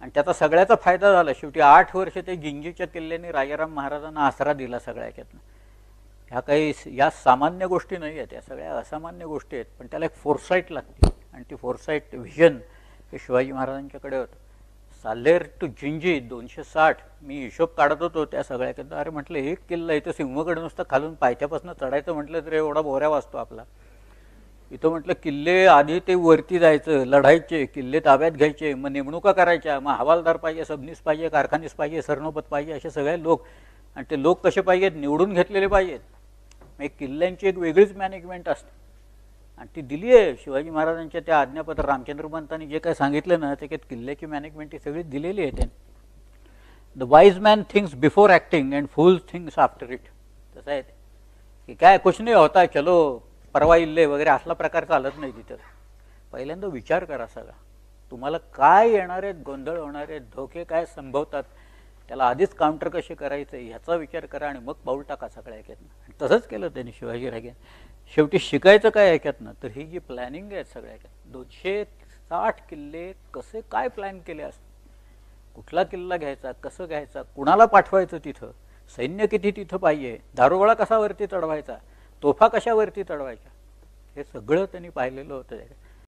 आणि त्याचा सगळ्याचा फायदा झाला. शेवटी 8 वर्ष ते जिंजीच्या किल्ल्याने राजाराम महाराजांना आसरा दिला सगळ्या ह्याच्यातनं. ह्या काही या सामान्य गोष्टी नाही आहेत, या सगळ्या असामान्य गोष्टी आहेत, पण त्याला एक फोरसाईट लागते. आणि ती फोरसाईट व्हिजन हे शिवाजी महाराजांच्याकडे होतं. साल्हेर टू जिंजी 260, मी हिशोब काढत होतो त्या सगळ्याकडनं. अरे म्हटलं एक किल्ला इथं सिंहगड नुसतं खालून पायथ्यापासून चढायचं म्हटलं तर एवढा बोऱ्या वाचतो आपला. इथं म्हटलं किल्ले आधी ते वरती जायचं, लढायचे, किल्ले ताब्यात घ्यायचे, मग नेमणुका करायच्या, मग हवालदार पाहिजे, सबनीस पाहिजे, कारखानीस पाहिजे, सरनोबत पाहिजे, असे सगळे लोक. आणि ते लोक कसे पाहिजेत, निवडून घेतलेले पाहिजेत. एक किल्ल्यांची एक वेगळीच मॅनेजमेंट असते आणि ती दिली आहे शिवाजी महाराजांच्या त्या आज्ञापत्र. रामचंद्र पंतांनी जे काय सांगितलं ना, त्याच्यात किल्ल्याची मॅनेजमेंट ही सगळी दिलेली आहे त्यांनी. The wise man thinks before acting and fools thinks after it. तसं आहे ते की काय कुछ नाही होता चलो परवा इल्ले वगैरे असला प्रकार चालत नाही तिथं. पहिल्यांदा विचार करा सगळा, तुम्हाला काय येणार आहेत, गोंधळ होणार आहेत, धोके काय संभवतात, त्याला आधीच काउंटर कसे करायचं ह्याचा विचार करा आणि मग पाऊल टाका सगळ्या ह्याच्यातनं. तसंच केलं त्यांनी शिवाजीराजे. शेवटी शिकायचं काय ह्याच्यातनं, तर ही जी प्लॅनिंग आहे सगळ्या ह्याच्यात, 260 किल्ले कसे काय प्लॅन केले असते, कुठला किल्ला घ्यायचा, कसं घ्यायचा, कुणाला पाठवायचं तिथं, सैन्य किती तिथं पाहिजे, दारुगोळा कसा वरती चढवायचा, तोफा कशा वरती चढवायच्या, हे सगळं त्यांनी पाहिलेलं होतं.